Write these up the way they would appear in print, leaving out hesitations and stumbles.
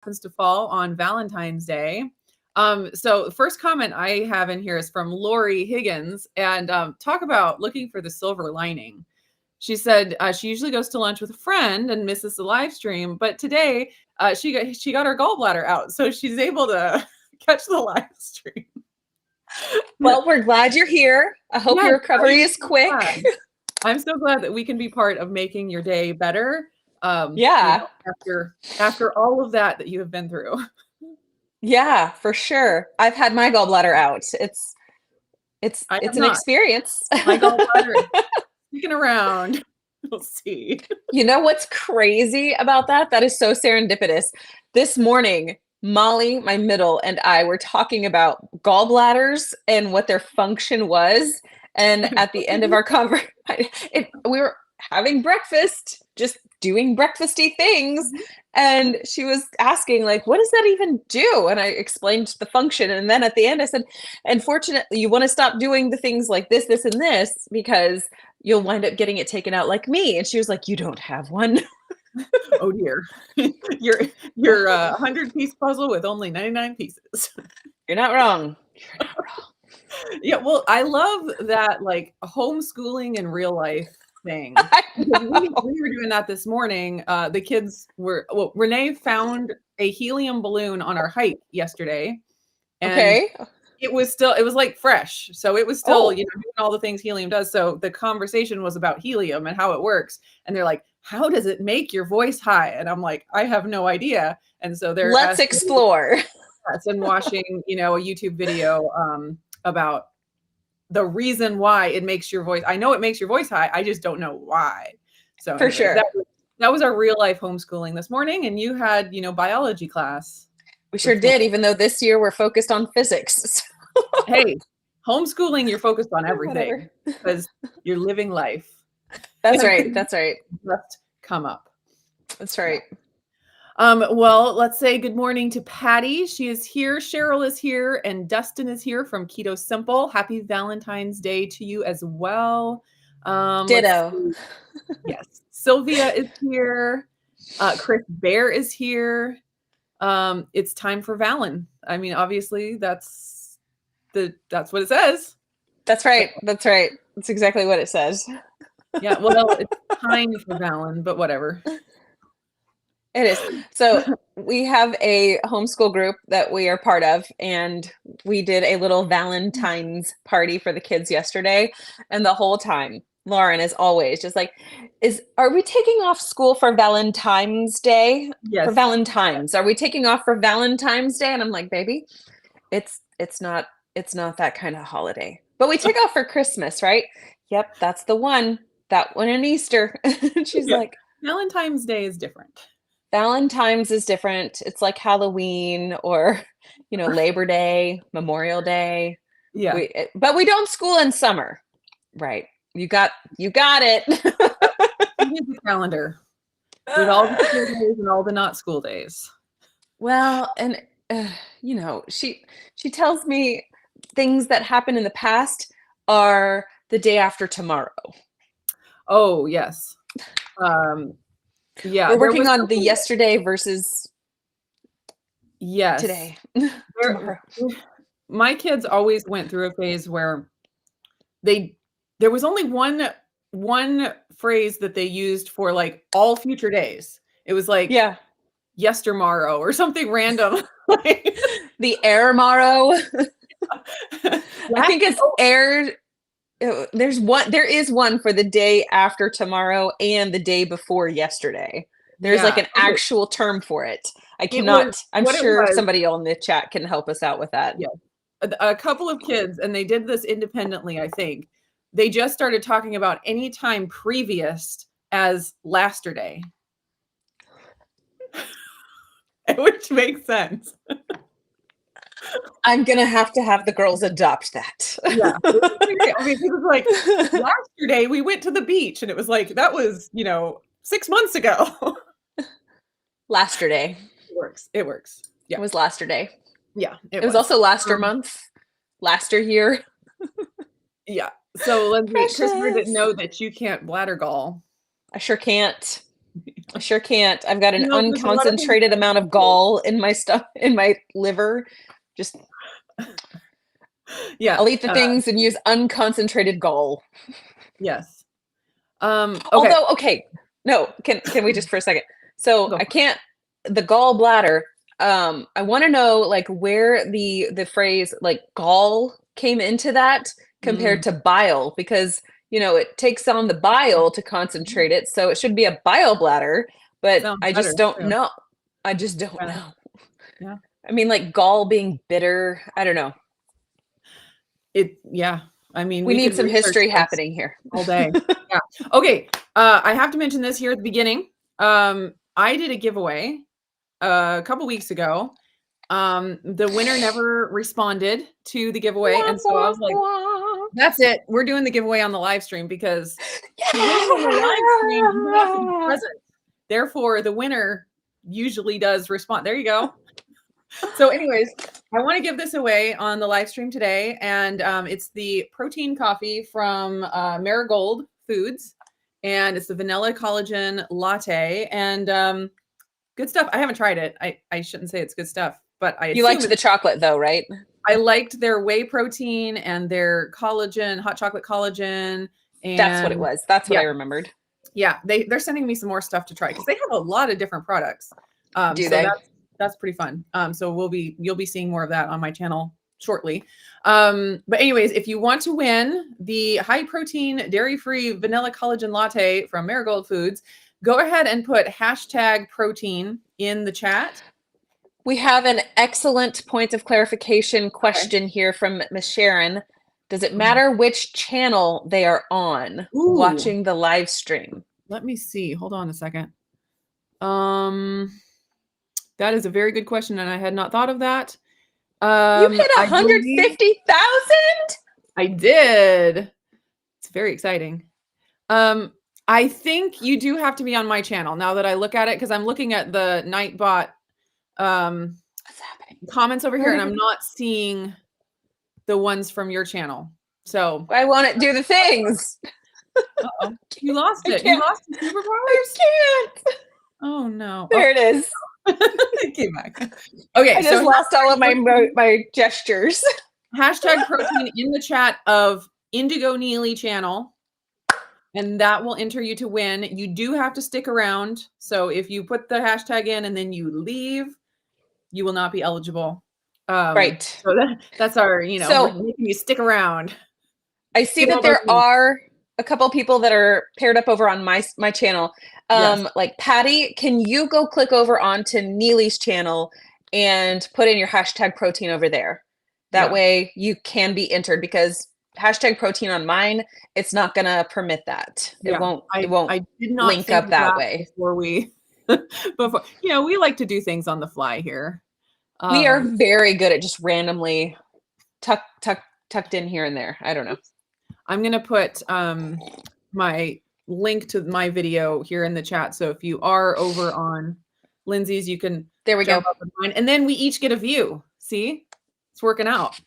happens to fall on Valentine's Day. So the first comment I have in here is from Lori Higgins, and talk about looking for the silver lining. She said she usually goes to lunch with a friend and misses the live stream, but today she got her gallbladder out, so she's able to catch the live stream. Well, we're glad you're here. I hope Yes, your recovery is quick. I'm so glad that we can be part of making your day better. Yeah. After all of that you have been through. Yeah, for sure. I've had my gallbladder out. It's an experience. My gallbladder is sticking around. We'll see. You know what's crazy about that? That is so serendipitous. This morning, Molly, my middle, and I were talking about gallbladders and what their function was. And at the end of our conversation, we were having breakfast, just doing breakfasty things. And she was asking, like, what does that even do? And I explained the function. And then at the end, I said, unfortunately, you want to stop doing the things like this, this, and this, because you'll wind up getting it taken out like me. And she was like, you don't have one. Oh dear. You're 100-piece puzzle with only 99 pieces. You're not wrong. You're not wrong. Yeah, well, I love that, like, homeschooling in real life thing. We were doing that this morning. The kids Renee found a helium balloon on our hike yesterday. And okay. It was like fresh. So it was still, doing all the things helium does. So the conversation was about helium and how it works. And they're like, how does it make your voice high? And I'm like, I have no idea. And so let's explore. Yes, and watching, a YouTube video about the reason why it makes your voice. I know it makes your voice high. I just don't know why. So for sure. That was our real life homeschooling this morning. And you had, biology class. We sure did, even though this year we're focused on physics. Hey, homeschooling, you're focused on everything because you're living life. That's right. That's right. Just come up. That's right. Well, let's say good morning to Patty. She is here. Cheryl is here. And Dustin is here from Keto Simple. Happy Valentine's Day to you as well. Ditto. Yes. Sylvia is here. Chris Bear is here. It's time for Valen. I mean, obviously that's what it says. That's right. That's right. That's exactly what it says. Yeah. Well, it's time for Valen, but whatever. It is. So we have a homeschool group that we are part of, and we did a little Valentine's party for the kids yesterday. And the whole time, Lauren is always just like, are we taking off school for Valentine's Day? Yes. For Valentine's. Are we taking off for Valentine's Day? And I'm like, baby, it's not that kind of holiday. But we take off for Christmas, right? Yep, that's the one. That one and Easter. She's like, Valentine's Day is different. Valentine's is different. It's like Halloween or, Labor Day, Memorial Day. Yeah. But we don't school in summer. Right. You got it. The calendar with all the school days and all the not school days. Well, and she tells me things that happened in the past are the day after tomorrow. Oh, yes. Yeah. We're working on the yesterday versus today. My kids always went through a phase where there was only one phrase that they used for like all future days. It was like, yestermorrow or something random. The air-morrow. I think it's air. There is one for the day after tomorrow and the day before yesterday. There's like an actual term for it. I'm sure somebody on the chat can help us out with that. Yeah. A couple of kids, and they did this independently, I think. They just started talking about any time previous as lasterday. Which makes sense. I'm gonna have to have the girls adopt that. Yeah. I mean, it was like yesterday we went to the beach, and it was like that was 6 months ago. Lasterday. It works. Yeah. It was lasterday. Yeah. It was also laster month. Laster year. Yeah. So Lindsey, Christopher didn't know that you can't bladder gall. I sure can't. I sure can't. I've got an There's a lot of things unconcentrated that amount of gall in my stuff, in my liver. Just, yeah, I'll eat the things and use unconcentrated gall. yes. Okay, Although, okay, no, can we just for a second? So go I for it. can't, the gallbladder. I want to know like where the phrase like gall came into that Mm, compared to bile, because it takes on the bile to concentrate it, so it should be a bile bladder, but sounds I better just don't too. know. I just don't Yeah, know. yeah. I mean, like gall being bitter. I don't know. Yeah. I mean, We we need could some research history this happening here. all day. Yeah. Okay. I have to mention this here at the beginning. I did a giveaway a couple weeks ago. The winner never responded to the giveaway, Wah, and so I wah, was like, wah. "That's it. We're doing the giveaway on the live stream because to win on the live stream, you have to be Yeah. present. Therefore, the winner usually does respond." There you go. So, anyways, I want to give this away on the live stream today, and it's the protein coffee from Marigold Foods, and it's the vanilla collagen latte, and good stuff. I haven't tried it. I shouldn't say it's good stuff, but I You assume liked it's. the chocolate though, right? I liked their whey protein and their collagen, hot chocolate collagen, That's what it and was. That's what yeah, I remembered. yeah. They're sending me some more stuff to try because they have a lot of different products. Do So they? that's pretty fun. So you'll be seeing more of that on my channel shortly. But anyways, if you want to win the high protein, dairy-free vanilla collagen latte from Marigold Foods, go ahead and put #protein in the chat. We have an excellent point of clarification Okay. question here from Miss Sharon. Does it Mhm. matter which channel they are on Ooh, watching the live stream? let me see. Hold on a second. Um, that is a very good question, and I had not thought of that. You hit I believe 150,000? I did. It's very exciting. Um, I think you do have to be on my channel now that I look at it because I'm looking at the Nightbot What's happening? comments over here, and I'm not seeing the ones from your channel. So, I want to do the things. uh-oh, you lost I it. You can't. lost the I superpowers. can't. Oh no. There Oh, it is. it came back. Okay, I just so lost all of my gestures. #protein in the chat of Indigo Neely channel, and that will enter you to win. You do have to stick around. So if you put the hashtag in and then you leave, you will not be eligible. Right. So that's our, we're So making you stick around. I see Get all that those there links. are a couple people that are paired up over on my channel. Yes. Like Patty, can you go click over onto Neely's channel and put in your #protein over there? That Yeah. way you can be entered, because #protein on mine, it's not gonna permit that. It Yeah. won't I did not link think up of that that way. before before, we like to do things on the fly here. We are Um, very good at just randomly tucked in here and there. I don't know. I'm gonna put my link to my video here in the chat. So if you are over on Lindsay's, you can There we jump go. up on mine, and then we each get a view. See, it's working out.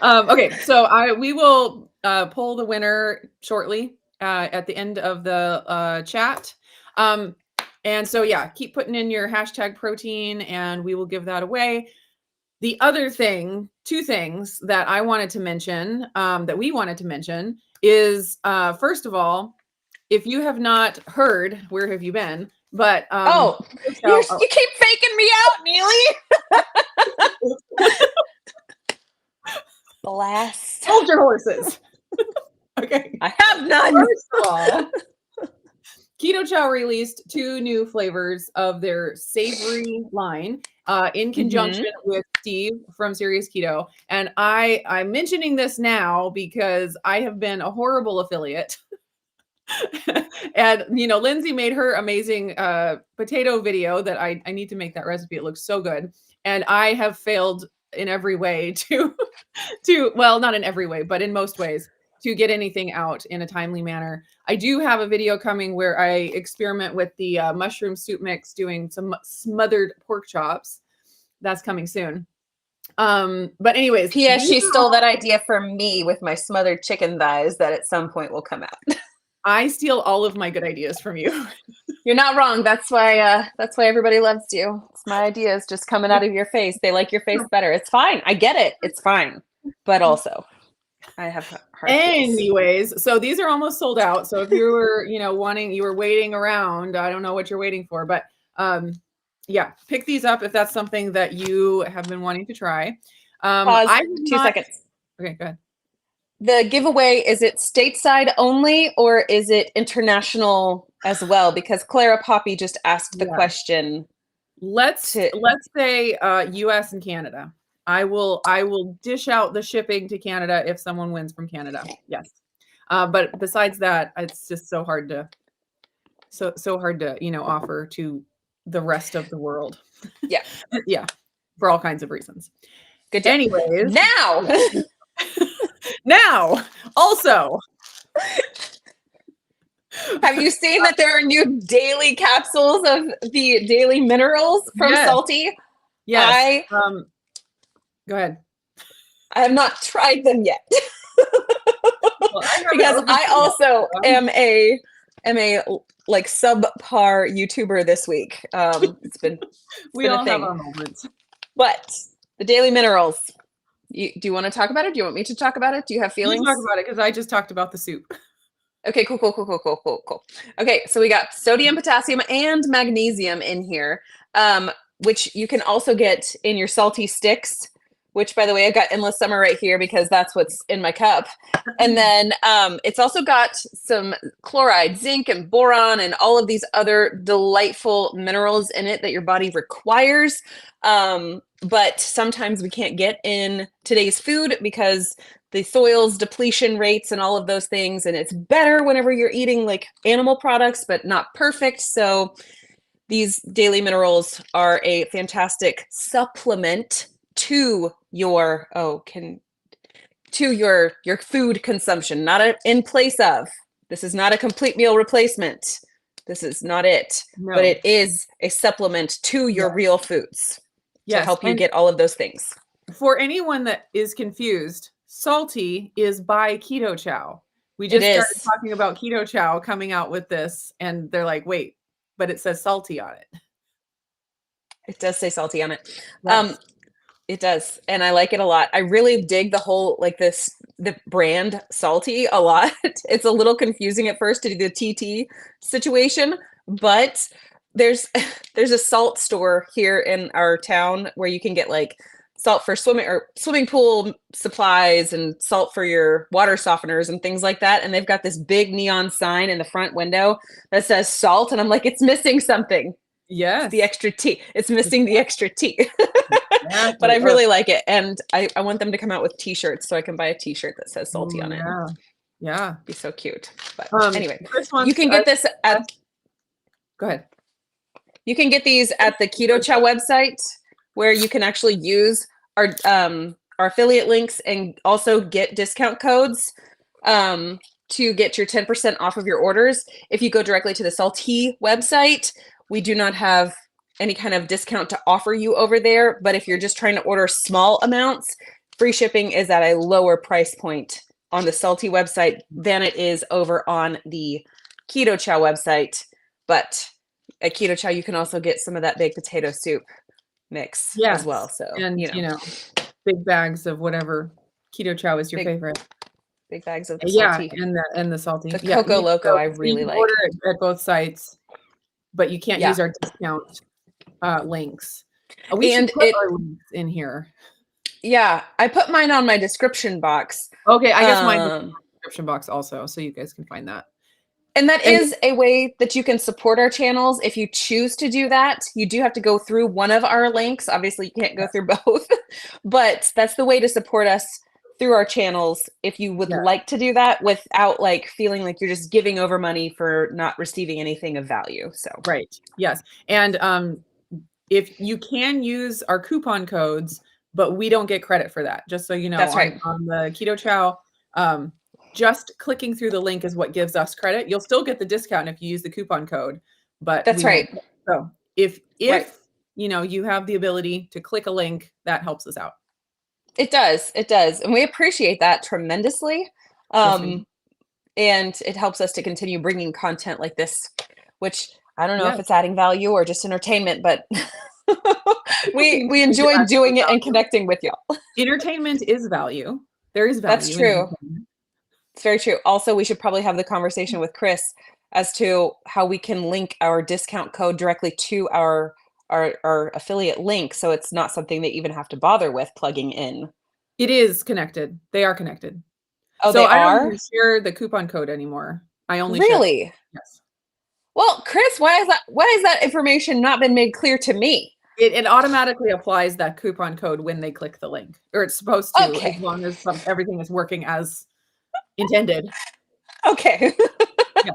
Okay, so we will pull the winner shortly at the end of the chat. And so yeah, keep putting in your #protein, and we will give that away. The other thing, two things that I wanted to mention, that we wanted to mention is, first of all, if you have not heard, where have you been? But Oh, you oh, keep faking me out, Neely. Blast. hold your horses. Okay. I have none. First of all, Keto Chow released 2 new flavors of their savory line in conjunction with Steve from Serious Keto. And I'm mentioning this now because I have been a horrible affiliate. And Lindsay made her amazing potato video that I need to make that recipe. It looks so good. And I have failed in every way well, not in every way, but in most ways, to get anything out in a timely manner. I do have a video coming where I experiment with the mushroom soup mix, doing some smothered pork chops. That's coming soon. But anyways, P.S. She stole that idea from me with my smothered chicken thighs that at some point will come out. I steal all of my good ideas from you. You're not wrong. That's why everybody loves you. It's my ideas just coming out of your face. They like your face better. It's fine. I get it. It's fine. But also, I have hard feels. Anyways, so these are almost sold out. So if you were, you were waiting around, I don't know what you're waiting for, but yeah, pick these up if that's something that you have been wanting to try. Pause. 2 seconds. Okay, go ahead. The giveaway, is it stateside only or is it international as well? Because Clara Poppy just asked the question. Let's say US and Canada. I will dish out the shipping to Canada if someone wins from Canada. Yes. But besides that, it's just so hard to offer to the rest of the world. Yeah. Yeah. For all kinds of reasons. Good job. Anyways. Now, also, have you seen that there are new daily capsules of the daily minerals from Salty? Yes. Go ahead. I have not tried them yet. Because I also am a like subpar YouTuber this week. It's been we all have our moments. But the daily minerals. Do you want to talk about it? Do you want me to talk about it? Do you have feelings? You talk about it because I just talked about the soup. Okay, cool. Okay, so we got sodium, potassium, and magnesium in here, which you can also get in your salty sticks, which, by the way, I got Endless Summer right here because that's what's in my cup. And then it's also got some chloride, zinc, and boron, and all of these other delightful minerals in it that your body requires. But sometimes we can't get in today's food because the soil's depletion rates and all of those things. And it's better whenever you're eating like animal products, but not perfect. So these daily minerals are a fantastic supplement to your your food consumption, not in place of. This is not a complete meal replacement. This is not it, but it is a supplement to your real foods to help you get all of those things. For anyone that is confused, Salty is by Keto Chow. We just started talking about Keto Chow coming out with this, and they're like, wait, but it says Salty on it. It does say Salty on it. Yes. It does. And I like it a lot. I really dig the whole, the brand Salty a lot. It's a little confusing at first to do the TT situation, but there's a salt store here in our town where you can get like salt for swimming pool supplies and salt for your water softeners and things like that. And they've got this big neon sign in the front window that says salt. And I'm like, it's missing something. Yes. The extra T. It's missing the extra T. But I really like it. And I want them to come out with t-shirts so I can buy a t-shirt that says Salty on it. Yeah. Be so cute. But anyway, you can get this go ahead. You can get these at the Keto Chow website where you can actually use our affiliate links and also get discount codes to get your 10% off of your orders. If you go directly to the Salty website, we do not have any kind of discount to offer you over there. But if you're just trying to order small amounts, free shipping is at a lower price point on the Salty website than it is over on the Keto Chow website. But at Keto Chow, you can also get some of that baked potato soup mix as well. So, and big bags of whatever Keto Chow is your favorite. Big bags of the Salty. and the Salty. The Coco Loco, I really like. Order it at both sites, but you can't use our discount links. We should put our links in here. Yeah, I put mine on my description box. Okay, I guess mine is in the description box also, so you guys can find that. And that is a way that you can support our channels. If you choose to do that, you do have to go through one of our links. Obviously, you can't go through both, but that's the way to support us through our channels. If you would like to do that without feeling like you're just giving over money for not receiving anything of value. So right. Yes. And if you can use our coupon codes, but we don't get credit for that, just so you know. That's right. On the Keto Chow, just clicking through the link is what gives us credit. You'll still get the discount if you use the coupon code, but that's right. So if you have the ability to click a link, that helps us out. It does. And we appreciate that tremendously. and it helps us to continue bringing content like this, which I don't know if Yes. it's adding value or just entertainment, but People we think we it's enjoy actually doing it and value. connecting with y'all. Entertainment is value. There is That's value in true. entertainment. It's very true. Also, we should probably have the conversation with Chris as to how we can link our discount code directly to our affiliate link, so it's not something they even have to bother with plugging in. It is connected. They are connected. Oh, So they I don't even are? share the coupon code anymore. I only share. Really? Yes. Well, Chris, why has that information not been made clear to me? It automatically applies that coupon code when they click the link, or it's supposed to, as Okay. long as everything is working as intended. Okay. Yeah.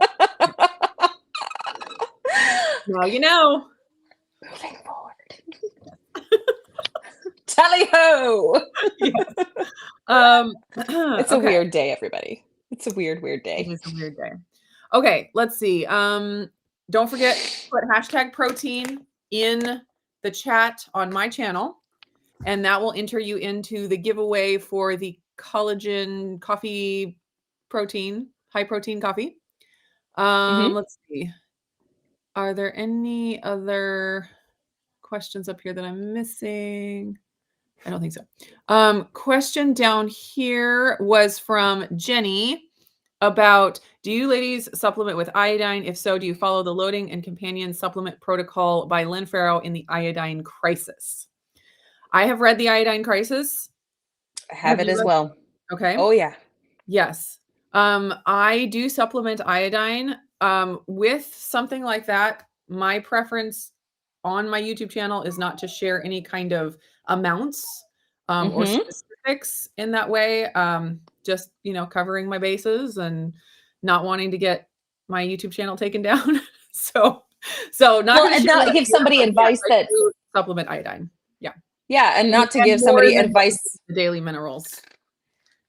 Now you know. Moving forward. Tally ho! Yes. It's a Okay. weird day, everybody. It's a weird, weird It day. is a weird day. Okay, let's see. Don't forget to put hashtag protein in the chat on my channel, and that will enter you into the giveaway for the collagen coffee protein, high protein coffee. Mhm. Let's see. Are there any other questions up here that I'm missing? I don't think so. Question down here was from Jenny about, do you ladies supplement with iodine? If so, do you follow the loading and companion supplement protocol by Lynn Farrow in the Iodine Crisis? I have read the Iodine Crisis. I have Have it you as read? well. Okay. Oh, yeah. Yes. I do supplement iodine. With something like that, my preference on my YouTube channel is not to share any kind of amounts or Mhm. specifics in that way. Just, covering my bases and not wanting to get my YouTube channel taken down. so, not Well, going to and share not that give here, somebody but yes, advice I that's do supplement iodine. Yeah. yeah, and not to And give more somebody than what advice. the daily minerals.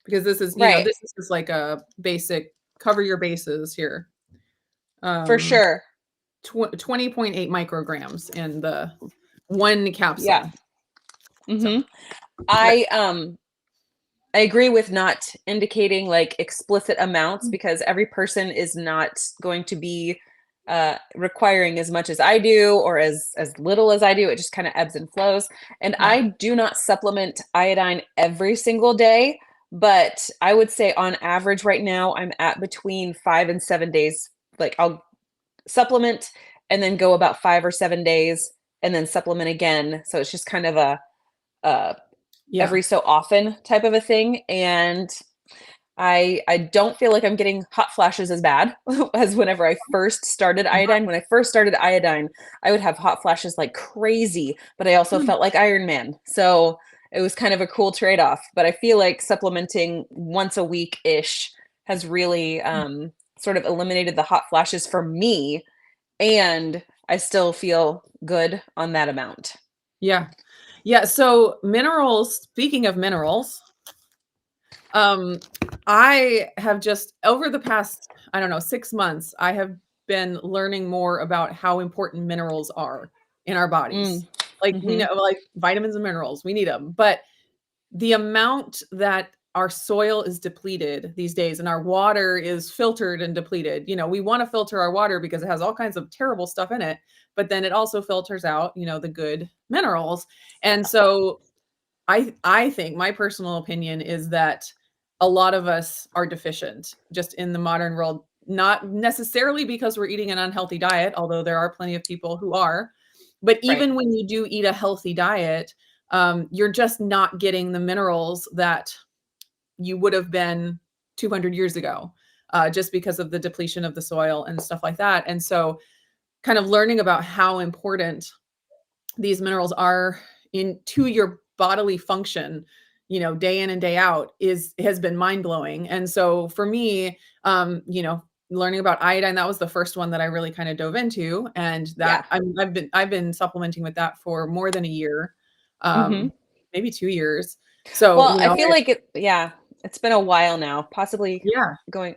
Because this is, Right. this is just like a basic cover your bases here. For Um, sure. 20.8 micrograms in the one Yeah. capsule. So, Mhm. okay. I agree with not indicating like explicit amounts because every person is not going to be requiring as much as I do or as little as I do. It just kind of ebbs and flows. And Yeah. I do not supplement iodine every single day, but I would say on average right now I'm at between 5 and 7 days. Like I'll supplement and then go about 5 or 7 days and then supplement again. So it's just kind of a Yeah. every so often type of a thing, and I don't feel like I'm getting hot flashes as bad as whenever I first started iodine. When I first started iodine, I would have hot flashes like crazy, but I also felt like Iron Man. So it was kind of a cool trade-off. But I feel like supplementing once a week-ish has really sort of eliminated the hot flashes for me, and I still feel good on that amount. Yeah. Yeah. So minerals, speaking of minerals, I have just over the past, I don't know, 6 months, I have been learning more about how important minerals are in our bodies. Mm. Like we Mhm. know, like vitamins and minerals, we need them. But the amount that our soil is depleted these days and our water is filtered and depleted. We want to filter our water because it has all kinds of terrible stuff in it, but then it also filters out, the good minerals. And so I think my personal opinion is that a lot of us are deficient just in the modern world, not necessarily because we're eating an unhealthy diet, although there are plenty of people who are. But Right. even when you do eat a healthy diet, you're just not getting the minerals that you would have been 200 years ago, just because of the depletion of the soil and stuff like that. And so, kind of learning about how important these minerals are into your bodily function, day in and day out has been mind-blowing. And so for me, learning about iodine, that was the first one that I really kind of dove into. And Yeah. that I've been supplementing with that for more than a year, Mhm. maybe 2 years. So, Well, I feel like it's been a while now, possibly yeah. going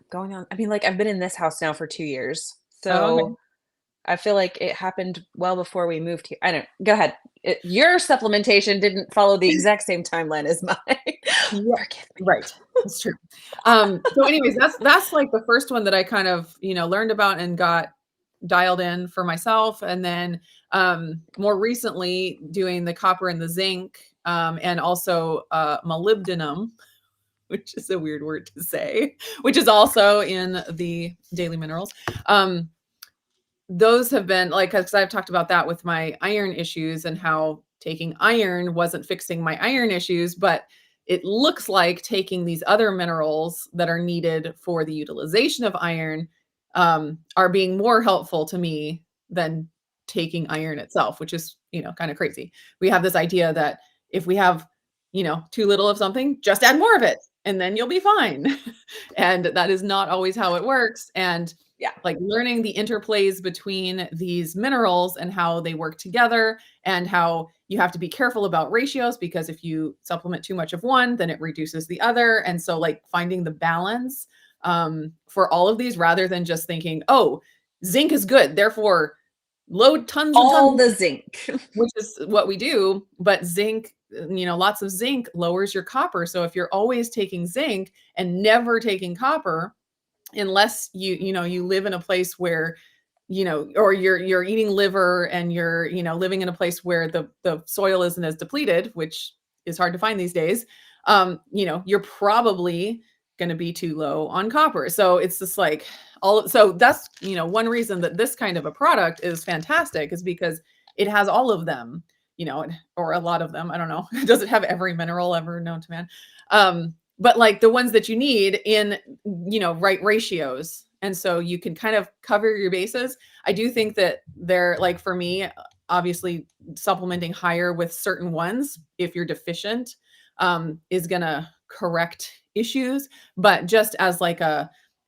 going on. I mean, like I've been in this house now for 2 years. Oh, okay. So I feel like it happened well before we moved here. I don't go ahead. Your supplementation didn't follow the exact same timeline as mine. Yeah, Forgive me. right. That's true. So anyways, that's like the first one that I kind of, learned about and got dialed in for myself. And then more recently doing the copper and the zinc, and also molybdenum, which is a weird word to say, which is also in the daily minerals. Those have been like, because I've talked about that with my iron issues and how taking iron wasn't fixing my iron issues, but it looks like taking these other minerals that are needed for the utilization of iron are being more helpful to me than taking iron itself, which is, kind of crazy. We have this idea that if we have, too little of something, just add more of it and then you'll be fine. And that is not always how it works. And Yeah. like learning the interplays between these minerals and how they work together and how you have to be careful about ratios, because if you supplement too much of one, then it reduces the other. And so like finding the balance for all of these rather than just thinking, oh, zinc is good, therefore load tons and tons, All the zinc. which is what we do. But zinc, lots of zinc lowers your copper. So if you're always taking zinc and never taking copper, unless you live in a place where, or you're eating liver and you're, living in a place where the soil isn't as depleted, which is hard to find these days, you're probably going to be too low on copper. So it's just like so that's, one reason that this kind of a product is fantastic is because it has all of them, or a lot of them. I don't know. Does it have every mineral ever known to man? But like the ones that you need in, right ratios. And so you can kind of cover your bases. I do think that they're like, for me, obviously supplementing higher with certain ones, if you're deficient, is going to correct issues. But just as like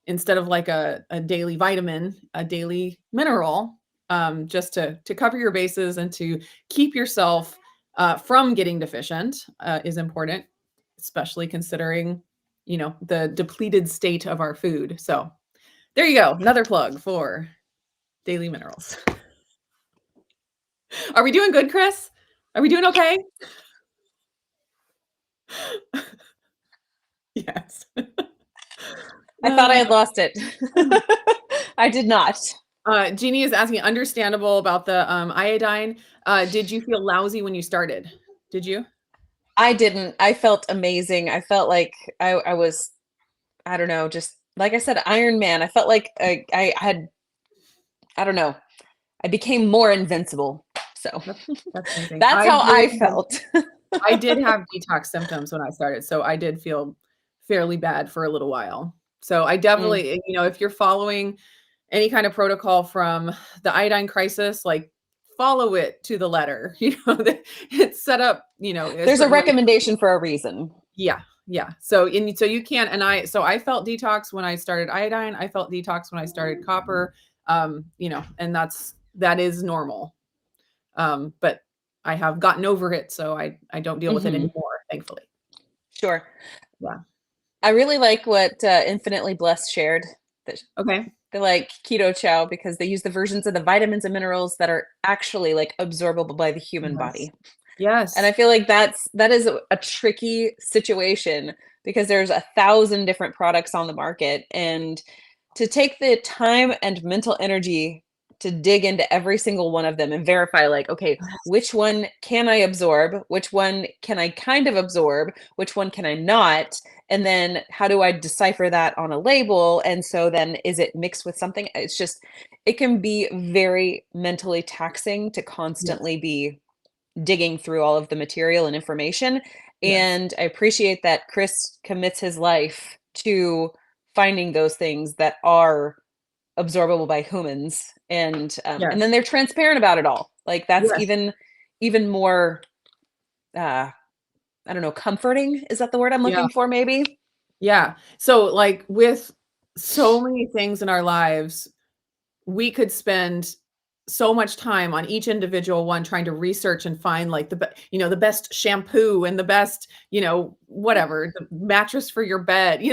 instead of like a daily vitamin, a daily mineral, just to cover your bases and to keep yourself from getting deficient is important, especially considering, the depleted state of our food. So there you go. Another plug for daily minerals. Are we doing good, Chris? Are we doing okay? Yes. I thought I had lost it. I did not. Jeannie is asking, understandable about the iodine. Did you feel lousy when you started? Did you? I didn't. I felt amazing. I felt like I was, I don't know, just like I said, Iron Man. I felt like I had, I don't know, I became more invincible. So That's amazing. that's how I felt. I did have detox symptoms when I started, so I did feel fairly bad for a little while. So I definitely, if you're following any kind of protocol from the iodine crisis, like follow it to the letter. It's set up, There's a recommendation for a reason. Yeah. Yeah. So you can't, so I felt detox when I started iodine. I felt detox when I started copper. And that is normal. But I have gotten over it, so I don't deal with it anymore, thankfully. Sure. Yeah. I really like what Infinitely Blessed shared. Okay. They like keto chow because they use the versions of the vitamins and minerals that are actually like absorbable by the human body. Yes. And I feel like that is a tricky situation because there's 1,000 different products on the market, and to take the time and mental energy to dig into every single one of them and verify like, okay, which one can I absorb? Which one can I kind of absorb? Which one can I not? And then how do I decipher that on a label? And so then is it mixed with something? It's just, it can be very mentally taxing to constantly be digging through all of the material and information. And I appreciate that Chris commits his life to finding those things that are absorbable by humans, and then they're transparent about it all. Like that's even more I don't know, comforting. Is that the word I'm looking for? Maybe. Yeah. So like with so many things in our lives, we could spend so much time on each individual one trying to research and find like the best shampoo and the best, whatever, the mattress for your bed,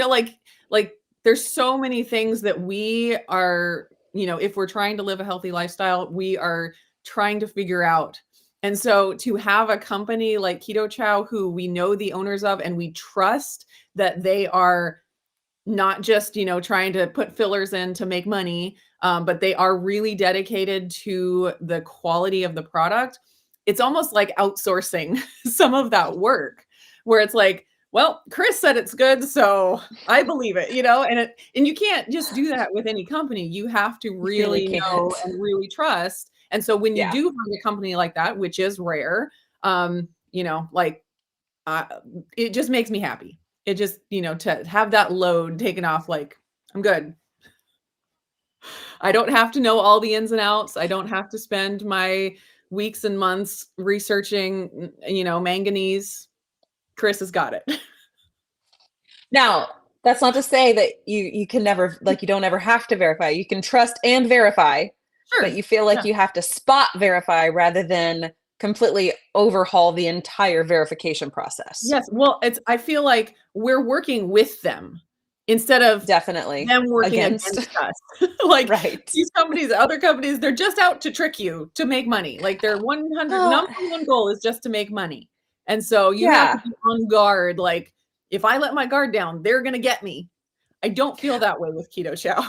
like there's so many things that we are, if we're trying to live a healthy lifestyle, we are trying to figure out. And so to have a company like Keto Chow, who we know the owners of and we trust that they are not just, trying to put fillers in to make money, but they are really dedicated to the quality of the product. It's almost like outsourcing some of that work where it's like, well, Chris said it's good, so I believe it, and you can't just do that with any company. You have to You really really know can't. and really trust. And so when you Yeah. do find a company like that, which is rare, like uh, it just makes me happy. It just, to have that load taken off, like, I'm good. I don't have to know all the ins and outs. I don't have to spend my weeks and months researching, manganese. Chris has got it. Now, that's not to say that you can never, like, you don't ever have to verify. You can trust and verify, but Sure. you feel like Yeah. you have to spot verify rather than completely overhaul the entire verification process. Yes. Well, I feel like we're working with them instead of Definitely. them working Against. against us. Like Right. these companies, other companies, they're just out to trick you to make money. Like their 100 Uh, number one goal is just to make money. And so you have to yeah. be on guard. Like if I let my guard down, they're going to get me. I don't feel that way with Keto Chow.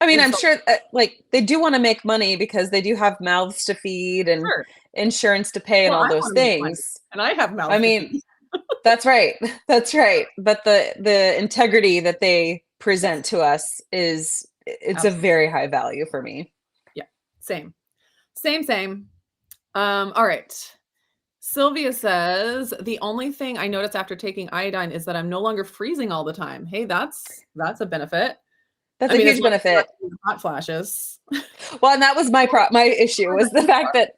I mean, And I'm so, sure like they do want to make money because they do have mouths to feed and sure. insurance to pay and Well, all I those want to make money things. and I have I mouths to mean, feed. that's right. That's right. But the integrity that they present Yes, to us it's a absolutely. very high value for me. Yeah. Same. Same. All right. Sylvia says, the only thing I noticed after taking iodine is that I'm no longer freezing all the time. Hey, that's a benefit. That's I a mean, as huge long as I'm not benefit. getting hot flashes. Well, and that was my issue was the fact that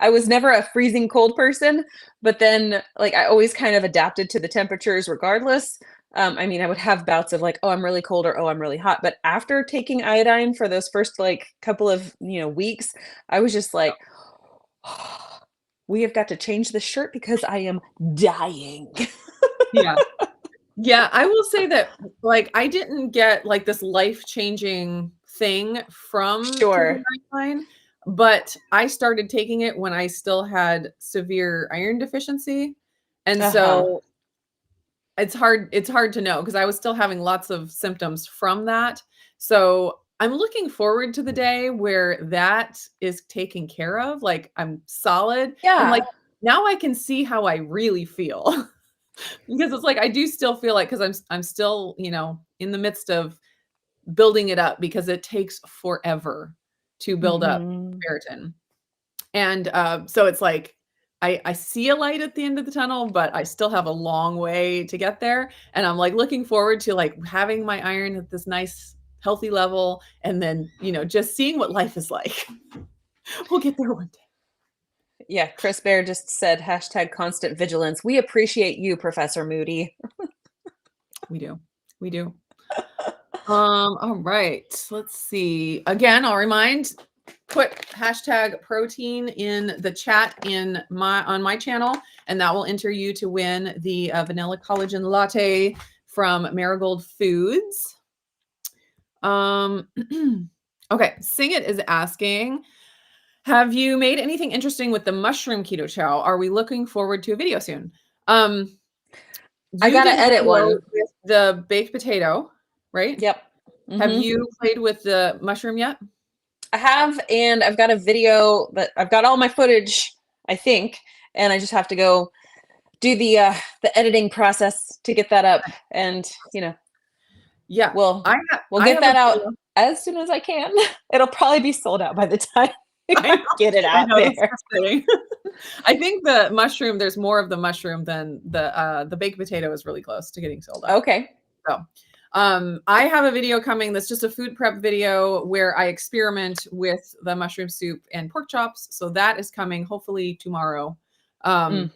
I was never a freezing cold person, but then like I always kind of adapted to the temperatures regardless. I mean, I would have bouts of like, oh, I'm really cold or oh, I'm really hot. But after taking iodine for those first like couple of weeks, I was just like, we have got to change the shirt because I am dying. Yeah. Yeah, I will say that, like, I didn't get, like, this life-changing thing from taking Sure. iodine, but I started taking it when I still had severe iron deficiency, and Uh-huh. so it's hard to know because I was still having lots of symptoms from that. So, I'm looking forward to the day where that is taken care of, like, I'm solid, and, like, Yeah. now I can see how I really feel. Because it's like I do still feel like because I'm still, in the midst of building it up because it takes forever to build up Mhm. ferritin. And, so it's like I see a light at the end of the tunnel, but I still have a long way to get there, and I'm, like, looking forward to, like, having my iron at this nice healthy level and then, just seeing what life is like. We'll get there one day. Yeah, Chris Bear just said hashtag constant vigilance. We appreciate you, Professor Moody. We do. We do. All right. Let's see. Again, I'll remind, put hashtag protein in the chat on my channel, and that will enter you to win the vanilla collagen latte from Marigold Foods. Okay, Sing It is asking, have you made anything interesting with the mushroom keto chow? Are we looking forward to a video soon? Um, I you did gotta a edit video one. with the baked potato, right? Yep. Have Hmm. you played with the mushroom yet? I have, and I've got a video that I've got all my footage, I think, and I just have to go do the editing process to get that up, and Yeah, we'll I have we'll I get have a that out video. as soon as I can. It'll probably be sold out by the time I I get it out know that's there. frustrating. I think the mushroom, there's more of the mushroom than the baked potato is really close to getting sold out. Okay. So, I have a video coming that's just a food prep video where I experiment with the mushroom soup and pork chops. So that is coming hopefully tomorrow. Mm.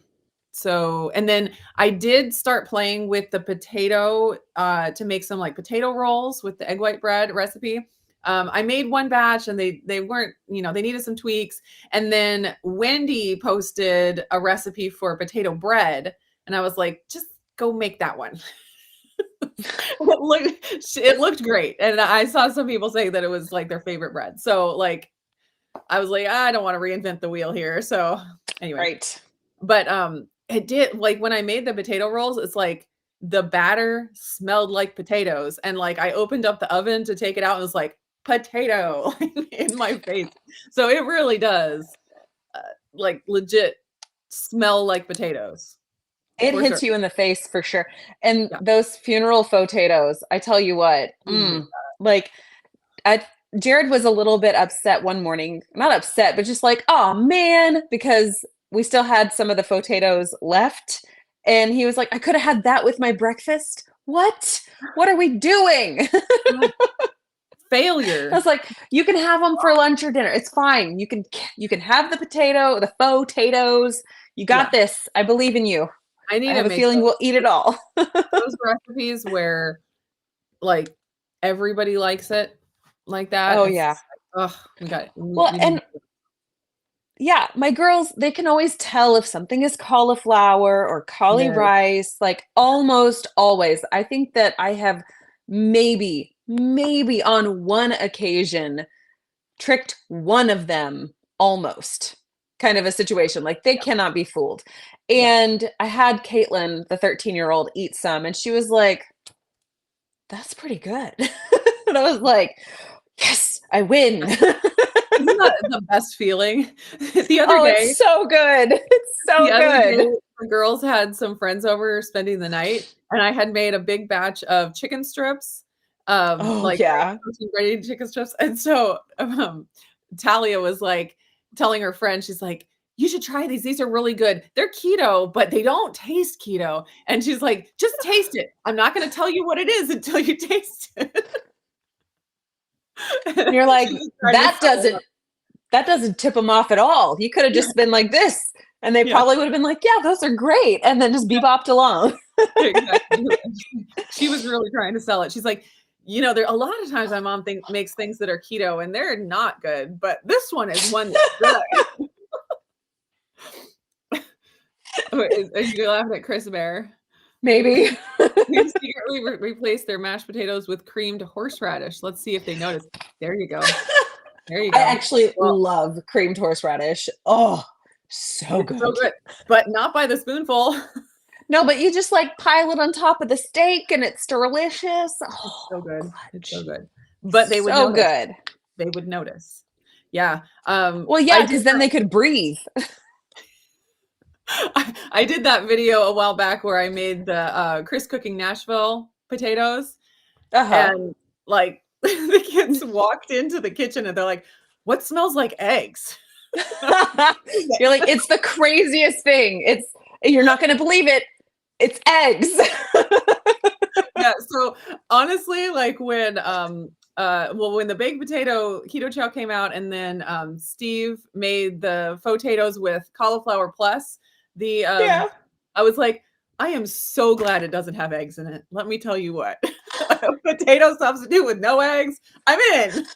So, and then I did start playing with the potato to make some like potato rolls with the egg white bread recipe. I made one batch and they weren't, they needed some tweaks. And then Wendy posted a recipe for potato bread, and I was like, just go make that one. It looked great, and I saw some people say that it was like their favorite bread. So like, I was like, I don't want to reinvent the wheel here. So Anyway, Right. but it did, like, when I made the potato rolls, it's like the batter smelled like potatoes, and like I opened up the oven to take it out and it was like potato in my face. So it really does like legit smell like potatoes It for sure. hits you in the face for sure. And Yeah. those funeral potatoes, I tell you what, Mm. like I Jared was a little bit upset one morning. Not upset, but just like, "Oh man," because we still had some of the potatoes left. And he was like, "I could have had that with my breakfast." What? What are we doing? Yeah. I Failure. was like, "You can have them for lunch or dinner. It's fine. You can have the faux potatoes. You got Yeah. this. I believe in you. I I need to have a make feeling we'll eat it all." those recipes where like everybody likes it like that. Oh It's yeah. oh, we got Well, we need and yeah, my girls, they can always tell if something is cauliflower or cauli yes. rice, like almost always. I think that I have maybe on one occasion tricked one of them almost kind of a situation. Like they Yeah. cannot be fooled. Yeah. And I had Caitlin, the 13-year-old, eat some, and she was like, "That's pretty good." And I was like, "Yes, I win." Isn't that the best feeling? The other Oh, it's day so good. It's the so other day, good. the girls had some friends over spending the night, and I had made a big batch of chicken strips, Oh, like high yeah. protein ready chicken strips, and so, Talia was, like, telling her friend, she's like, "You should try these, these are really good. They're keto, but they don't taste keto," and she's like, "Just taste it. I'm not gonna tell you what it is until you taste it." And you're She like, was trying to "That sell them. doesn't tip them off at all. You could have Yeah, just been like this, and they yeah. probably would have been like, 'Yeah, those are great,' and then just bebopped along." Exactly. She was really trying to sell it. She's like, there a lot of times my mom makes things that are keto and they're not good, but this one is one that's good. Oh, are you laughing at Chris Bear? Maybe. We've secretly replaced their mashed potatoes with creamed horseradish. Let's see if they notice. There you go. There you I go. actually Well, love creamed horseradish. Oh, so it's so good. good, but not by the spoonful. No, but you just, like, pile it on top of the steak, and it's delicious. It's Oh, so good. It's so clutch. good. But they would So notice. good. They would notice. Yeah. Well, I yeah, did because then they could breathe. I did that video a while back where I made the Chris cooking Nashville potatoes, Uh-huh. and like the kids walked into the kitchen and they're like, "What smells like eggs?" You're like, "It's the craziest thing. You're not gonna believe it. It's eggs." Yeah. So honestly, like when the baked potato keto chow came out, and then Steve made the potatoes with cauliflower plus the Yeah. I was like, I am so glad it doesn't have eggs in it. Let me tell you what. A potato substitute with no eggs, I'm in.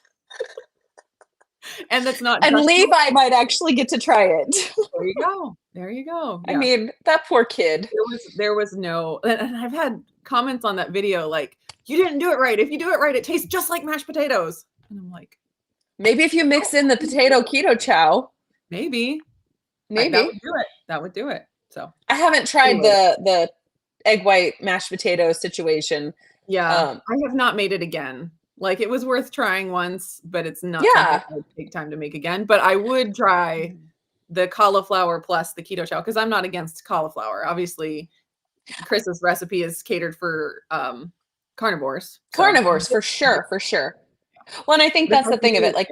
And that's not And just Levi might actually get to try it. there you go. There you go. I Yeah. mean, that poor kid. There was no, and I've had comments on that video like, "You didn't do it right. If you do it right, it tastes just like mashed potatoes." And I'm like, Maybe if you mix in the potato keto chow, maybe. That would maybe. do it. That would do it. So, I haven't tried anyway, the egg white mashed potato situation. yeah, Um, I have not made it again. Like, it was worth trying once, but it's not something yeah. I would take time to make again. But I would try the cauliflower plus the keto chow because I'm not against cauliflower. Obviously, Chris's recipe is catered for carnivores. So, Carnivores for sure, for sure. Well, and I think but that's the thing of it, like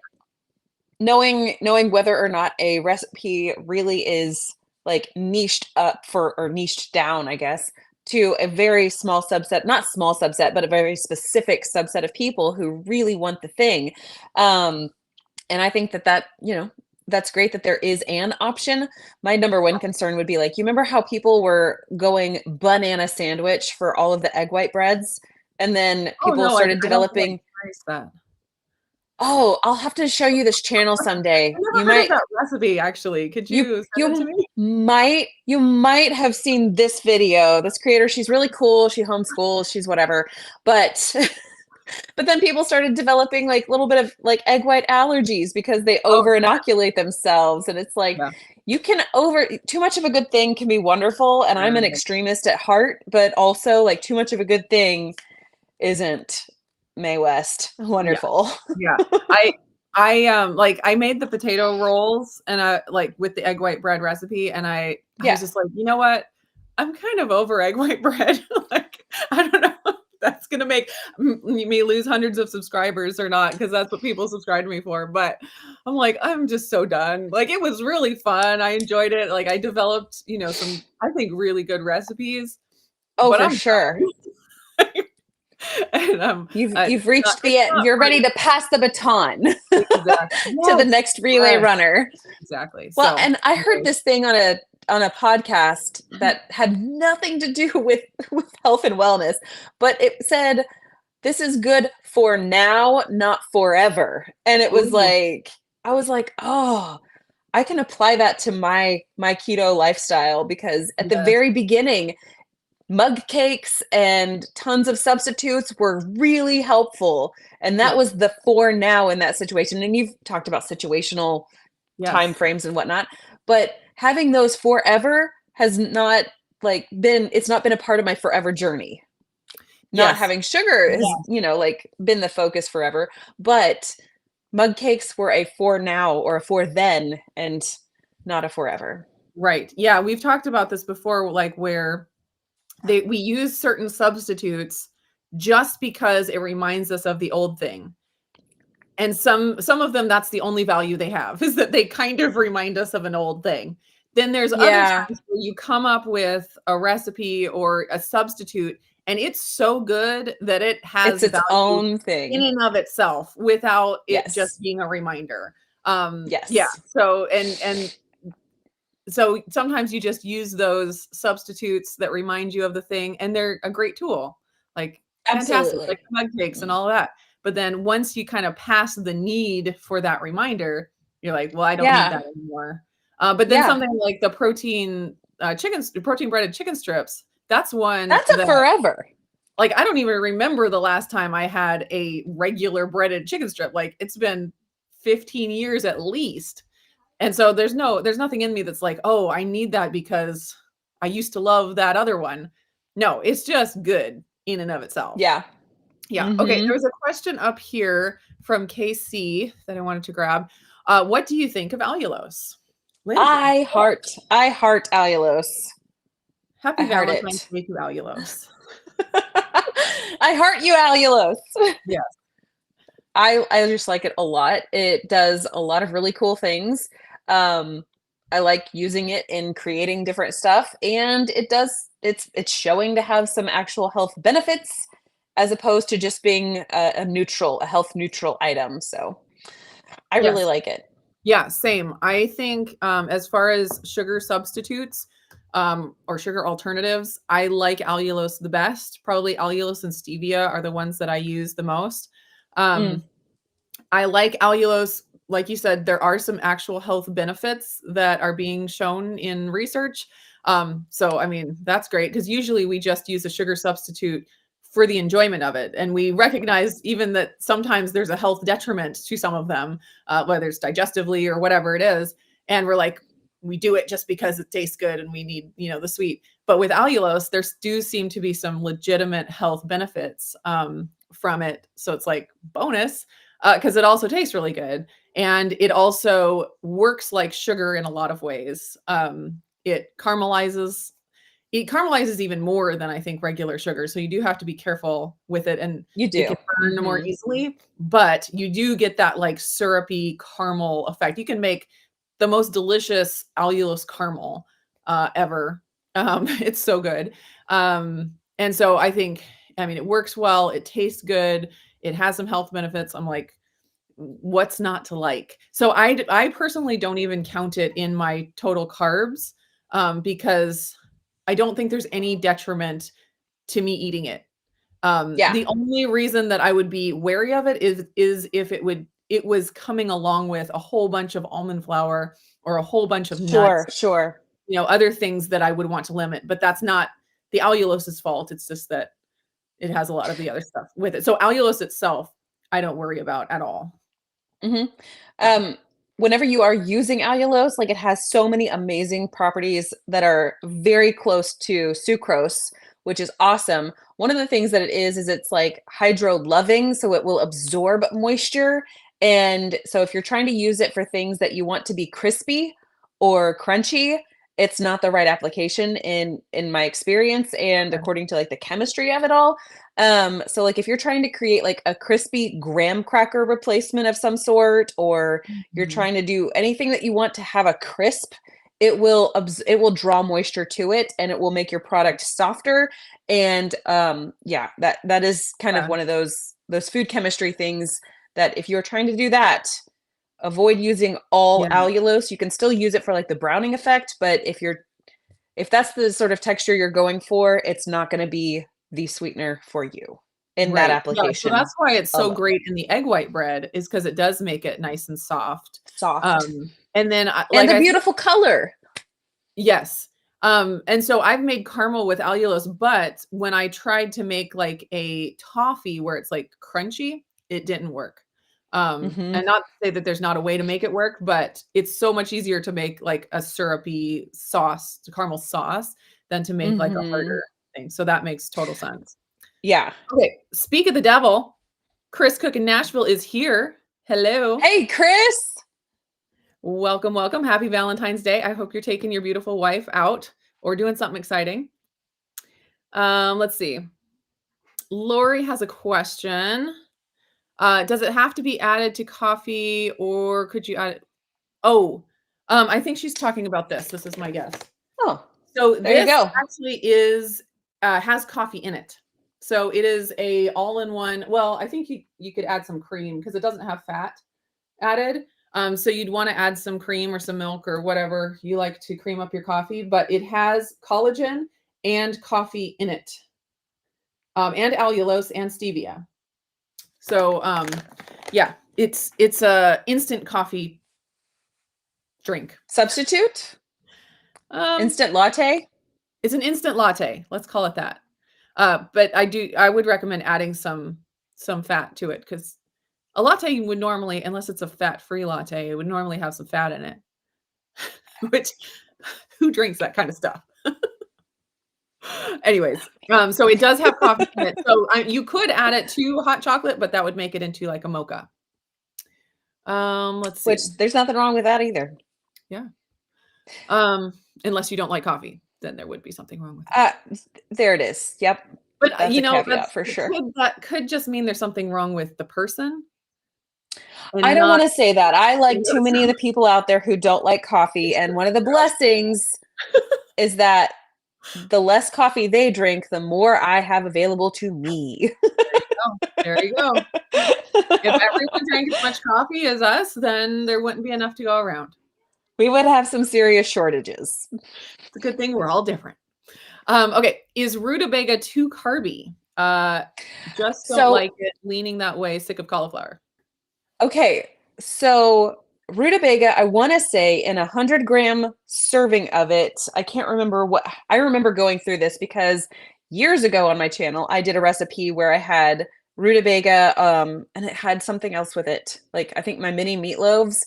knowing whether or not a recipe really is like niched up for or niched down, I guess, to a very small subset, not small subset, but a very specific subset of people who really want the thing. Um, and I think that, that's great that there is an option. My number one concern would be like, you remember how people were going banana sandwich for all of the egg white breads? And then oh people no, I started don't think developing, I've traced that. oh, I'll have to show you this channel I someday. never heard of that recipe, actually. Could You you send it to you me? might have seen this video. This creator, she's really cool. She homeschools, she's whatever. But but then people started developing like little bit of like egg white allergies because they Oh, over inoculate themselves. And it's like, yeah. too much of a good thing can be wonderful, and I'm an extremist at heart, but also like too much of a good thing isn't Mae West Yeah. wonderful. Yeah. Like I made the potato rolls and like with the egg white bread recipe, and I was Yeah. just like, you know what? I'm kind of over egg white bread. Like, I don't know if that's gonna make me lose hundreds of subscribers or not, because that's what people subscribe to me for. But I'm like, I'm just so done. Like, it was really fun. I enjoyed it. Like, I developed, some I think really good recipes, Oh, but for I'm sure. done. And You've not, reached it's not you're my ready to pass the baton exactly. to the Yes. next relay Yes. runner. Exactly. Well, So, and I heard anyway. this thing on a podcast that had nothing to do with health and wellness, but it said this is good for now, not forever. And it was Ooh, like I was like, "Oh, I can apply that to my keto lifestyle," because at the yes, very beginning, mug cakes and tons of substitutes were really helpful. And that yep, was the for now in that situation. And you've talked about situational time yes, frames and whatnot, but having those forever has not it's not been a part of my forever journey. Not yes, having sugar has, yes, like been the focus forever, but mug cakes were a for now or a for then and not a forever. right. Yeah, we've talked about this before, like where we use certain substitutes just because it reminds us of the old thing. And some of them, that's the only value they have, is that they kind of remind us of an old thing. Then there's other Yeah, times where you come up with a recipe or a substitute, and it's so good that it it's has its value own in thing. and of itself without it just Yes. being a reminder. Yeah. Yes. So and so sometimes you just use those substitutes that remind you of the thing, and they're a great tool. Like, fantastic, like Absolutely. mug cakes and all of that. But then once you kind of pass the need for that reminder, you're like, well, I don't need Yeah. that anymore. But then Yeah. something like the protein breaded chicken strips, that's one That's a that, forever. like, I don't even remember the last time I had a regular breaded chicken strip. Like, it's been 15 years at least. And so there's nothing in me that's like, "Oh, I need that because I used to love that other one." No, it's just good in and of itself. Yeah. Yeah. Okay, there Mhm. was a question up here from KC that I wanted to grab. What do you think of allulose? Lindsay. I heart allulose. I Happy heart Valentine's it. Day to allulose. I heart you, allulose. Yeah. I just like it a lot. It does a lot of really cool things. Um, I like using it in creating different stuff, and it's showing to have some actual health benefits as opposed to just being a health neutral item. So I really Yes. like it. Yeah, same. I think as far as sugar substitutes or sugar alternatives, I like allulose the best. Probably allulose and stevia are the ones that I use the most. Mm, Um, I like allulose. Like you said, there are some actual health benefits that are being shown in research. So, I mean, that's great, because usually we just use a sugar substitute for the enjoyment of it. And we recognize even that sometimes there's a health detriment to some of them, whether it's digestively or whatever it is. And we're like, we do it just because it tastes good and we need, the sweet. But with allulose, there do seem to be some legitimate health benefits from it. So it's like bonus, because it also tastes really good. And it also works like sugar in a lot of ways. It caramelizes even more than I think regular sugar. So you do have to be careful with it, and you it can do. burn more Hmm. easily, but you do get that like syrupy caramel effect. You can make the most delicious allulose caramel ever. It's so good. And so I think, I mean, it works well, it tastes good, it has some health benefits. I'm like, what's not to like? So I personally don't even count it in my total carbs, because I don't think there's any detriment to me eating it. Yeah. The only reason that I would be wary of it is if it was coming along with a whole bunch of almond flour or a whole bunch of nuts, Sure. Sure. other things that I would want to limit. But that's not the allulose's fault. It's just that it has a lot of the other stuff with it. So allulose itself, I don't worry about at all. Hmm. Yeah. whenever you are using allulose, like it has so many amazing properties that are very close to sucrose, which is awesome. One of the things that it is it's like hydro loving, so it will absorb moisture. And so if you're trying to use it for things that you want to be crispy or crunchy, it's not the right application in my experience and Okay. according to like the chemistry of it all. So like if you're trying to create like a crispy graham cracker replacement of some sort, or you're Mhm. trying to do anything that you want to have a crisp, it will draw moisture to it and it will make your product softer. And yeah, that is kind of Yeah. one of those food chemistry things that if you're trying to do that, avoid using all Yeah. allulose. You can still use it for like the browning effect, but if that's the sort of texture you're going for, it's not going to be the sweetener for you in that Right. Yeah, so application that's why it's so alone. great in the egg white bread is because it does make it nice and soft. Soft And then I and like the I said beautiful color. yes. And so I've made caramel with allulose, but when I tried to make like a toffee where it's like crunchy, it didn't work. Hmm. And not to say that there's not a way to make it work, but it's so much easier to make like a syrupy sauce, caramel sauce, than to make like a Hmm. harder thing. So that makes total sense. Yeah. Okay, speak of the devil, Chris Cook in Nashville is here. Hello. Hey, Chris. Welcome, welcome. Happy Valentine's Day. I hope you're taking your beautiful wife out or doing something exciting. Let's see. Lori has a question. Does it have to be added to coffee or could you add it? Oh, I think she's talking about this. This is my guess. Oh, So there you this go. actually has coffee in it. So it is a all-in-one. Well, I think you could add some cream because it doesn't have fat added. So you'd want to add some cream or some milk or whatever you like to cream up your coffee, but it has collagen and coffee in it, and allulose and stevia. So yeah, it's a instant coffee drink. Substitute? Um, Instant latte? it's an instant latte. Let's call it that. But I would recommend adding some fat to it because a latte would normally, unless it's a fat-free latte, it would normally have some fat in it. Which who drinks that kind of stuff? Anyways, so it does have coffee in it. So you could add it to hot chocolate, but that would make it into like a mocha. Let's see. Which there's nothing wrong with that either. Yeah. Um, unless you don't like coffee, then there would be something wrong with it. Uh, there it is. Yep. But That's you a know, caveat for sure. that could just mean there's something wrong with the person I and don't not want to say that. I like too many of it's the people out there who don't like coffee. And one of the blessings is that the less coffee they drink, the more I have available to me. there you go. If everyone drank as much coffee as us, then there wouldn't be enough to go around. We would have some serious shortages. It's a good thing we're all different. Okay, is rutabaga too carby? Just don't So, like it, leaning that way, sick of cauliflower. okay. So, rutabaga, I want to say in a 100-gram serving of it, I can't remember what I remember going through this because years ago on my channel, I did a recipe where I had rutabaga, and it had something else with it. Like I think my mini meatloaves.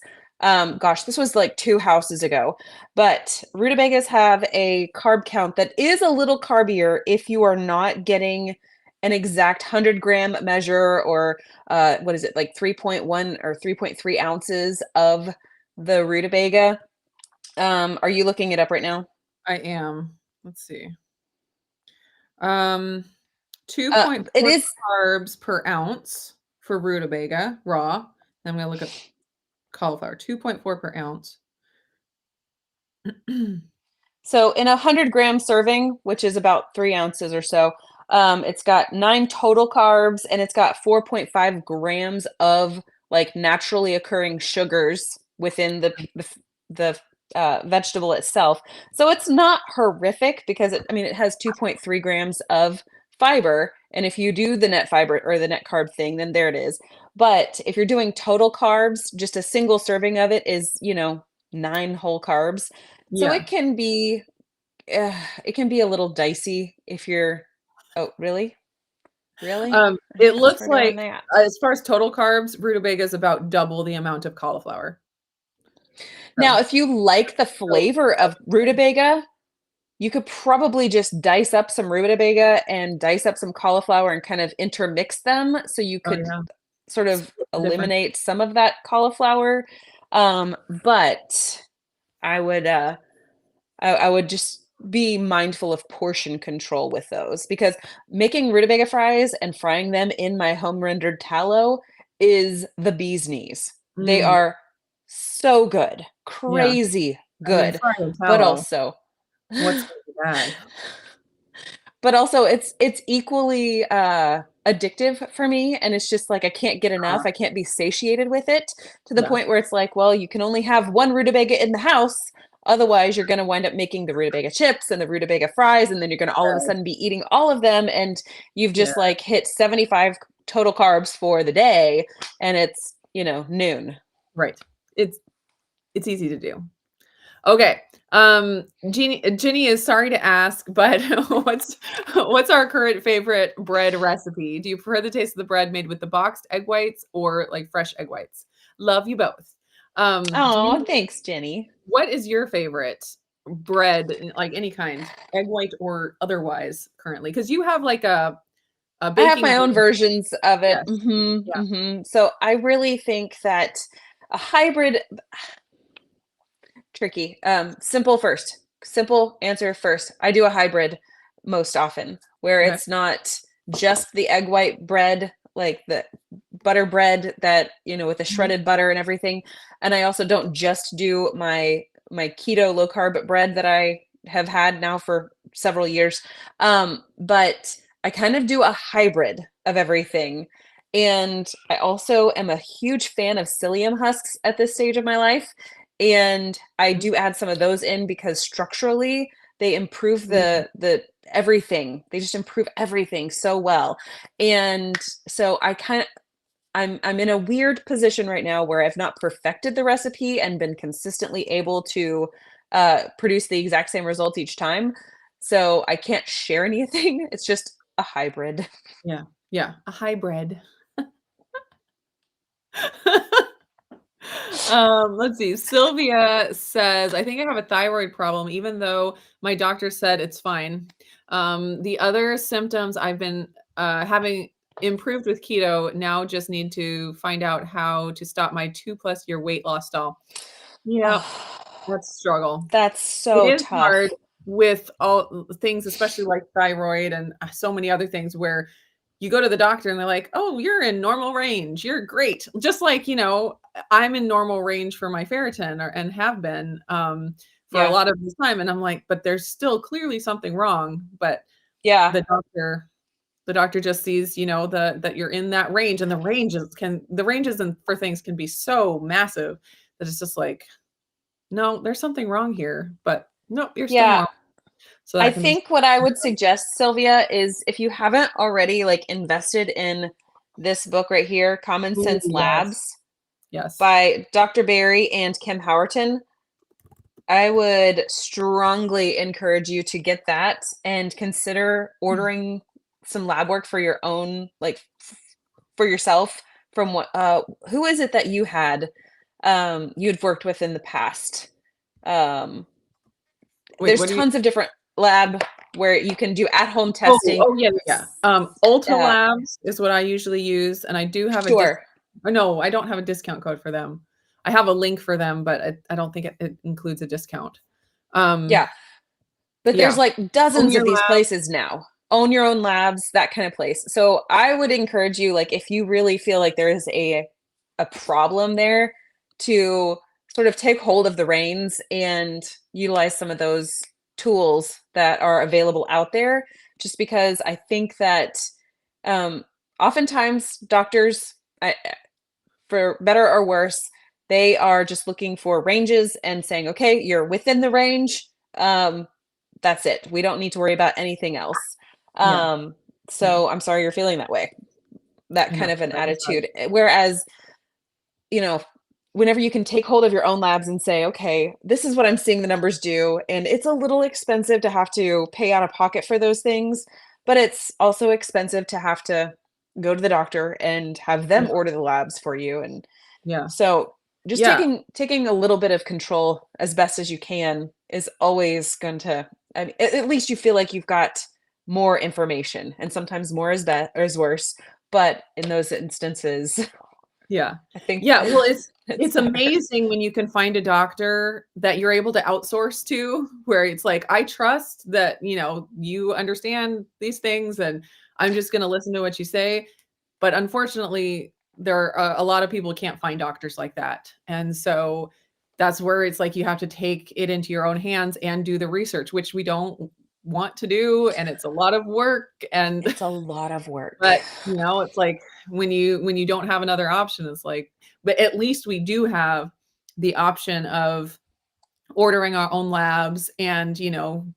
Gosh, this was like 2 houses ago. But rutabagas have a carb count that is a little carbier if you are not getting an exact 100-gram measure, or what is it, like 3.1 or 3.3 ounces of the rutabaga. Are you looking it up right now? I am. Let's see. Um, It 2.4 is. carbs per ounce for rutabaga raw. Then I'm gonna look up cauliflower. 2.4 per ounce. So in a 100-gram serving, which is about 3 ounces or so, it's got 9 total carbs and it's got 4.5 grams of like naturally occurring sugars within the vegetable itself. So it's not horrific because it has 2.3 grams of fiber. And if you do the net fiber or the net carb thing, then there it is. But if you're doing total carbs, just a single serving of it is, 9 whole carbs. So Yeah. it can be a little dicey if you're. Oh, really? Really? It How looks far down like that? as far as total carbs, rutabaga is about double the amount of cauliflower. Now, So, if you like the so flavor of rutabaga, you could probably just dice up some rutabaga and dice up some cauliflower and kind of intermix them so you oh could yeah, sort of split the difference. eliminate some of that cauliflower. But I would I would just be mindful of portion control with those because making rutabaga fries and frying them in my home rendered tallow is the bee's knees. They Mm, are so good, yeah, crazy I mean, good, fried and but tallow. also What's gonna be bad? but also it's equally addictive for me and it's just like I can't get enough. Uh, I can't be satiated with it to the yeah, point where it's like, well, you can only have one rutabaga in the house. Otherwise, you're going to wind up making the rutabaga chips and the rutabaga fries and then you're going to all of a right, sudden be eating all of them and you've yeah, just like hit 75 total carbs for the day and it's, noon. right. It's it's easy to do. Okay. Ginny is sorry to ask, but what's our current favorite bread recipe? Do you prefer the taste of the bread made with the boxed egg whites or like fresh egg whites? Love you both. Oh, Ginny, thanks, Jenny. what is your favorite bread, like any kind, egg white or otherwise currently? Because you have like a I have baking my own bread. versions of it. Yes. Yeah. So I really think that a hybrid tricky. Simple first. Simple answer first. I do a hybrid most often where Okay. it's not just the egg white bread, like the butter bread that, with the Mhm. shredded butter and everything. And I also don't just do my keto low carb bread that I have had now for several years. But I kind of do a hybrid of everything. And I also am a huge fan of psyllium husks at this stage of my life. And I do add some of those in because structurally they improve Mhm. the everything. They just improve everything so well. And so I'm in a weird position right now where I've not perfected the recipe and been consistently able to produce the exact same result each time. So I can't share anything. It's just a hybrid. Yeah. Yeah. A hybrid. Let's see. Sylvia says, I think I have a thyroid problem, even though my doctor said it's fine. The other symptoms I've been having improved with keto, now just need to find out how to stop my 2+ year weight loss stall. Yeah, Oh, that's a struggle. that's It so is hard tough. with all things, especially like thyroid and so many other things where you go to the doctor and they're like, "Oh, you're in normal range. You're great." Just like, I'm in normal range for my ferritin and have been for a Yeah. lot of this time. And I'm like, but there's still clearly something wrong. But Yeah. the doctor, the doctor just sees, that you're in that range and the ranges and for things can be so massive that it's just like, no, there's something wrong here, but nope, you're still Yeah. normal. So I that can be think what I would suggest, Sylvia, is if you haven't already like invested in this book right here, Common ooh, Sense yes. Labs Yes. by Dr. Barry and Kim Howerton, I would strongly encourage you to get that and consider ordering some lab work for your own, like for yourself from what who is it that you'd worked with in the past? Um Wait, there's what do you tons of different lab where you can do at-home Oh, testing. oh, yeah, yeah, yeah. Ulta Uh, Labs is what I usually use, and I do have a sure. no, I don't have a discount code for them. I have a link for them, but I don't think it includes a discount. Um, Yeah. But there's yeah. like Own dozens Your of these Lab. places now. Own your own labs, that kind of place. So I would encourage you, like, if you really feel like there is a problem there, to sort of take hold of the reins and utilize some of those tools that are available out there. Just because I think that um, oftentimes doctors, for better or worse, they are just looking for ranges and saying, okay, you're within the range. That's it. We don't need to worry about anything else. Yeah, Um, yeah, so I'm sorry you're feeling that way, that I know, kind of an that is hard. attitude. Whereas, you know, whenever you can take hold of your own labs and say, okay, this is what I'm seeing the numbers do. And it's a little expensive to have to pay out of pocket for those things, but it's also expensive to have to go to the doctor and have Yeah, them order the labs for you. And yeah, so, just Yeah. taking a little bit of control as best as you can is always going to, I mean, at least you feel like you've got more information, and sometimes more is better or is worse. But in those instances, Yeah. I think Yeah, well, it's it's better. amazing when you can find a doctor that you're able to outsource to, where it's like, "I trust that, you understand these things, and I'm just gonna listen to what you say." But unfortunately, there are a lot of people can't find doctors like that, and so that's where it's like you have to take it into your own hands and do the research, which we don't want to do, and it's a lot of work, and It's a lot of work. but, it's like when you don't have another option, it's like but at least we do have the option of ordering our own labs and,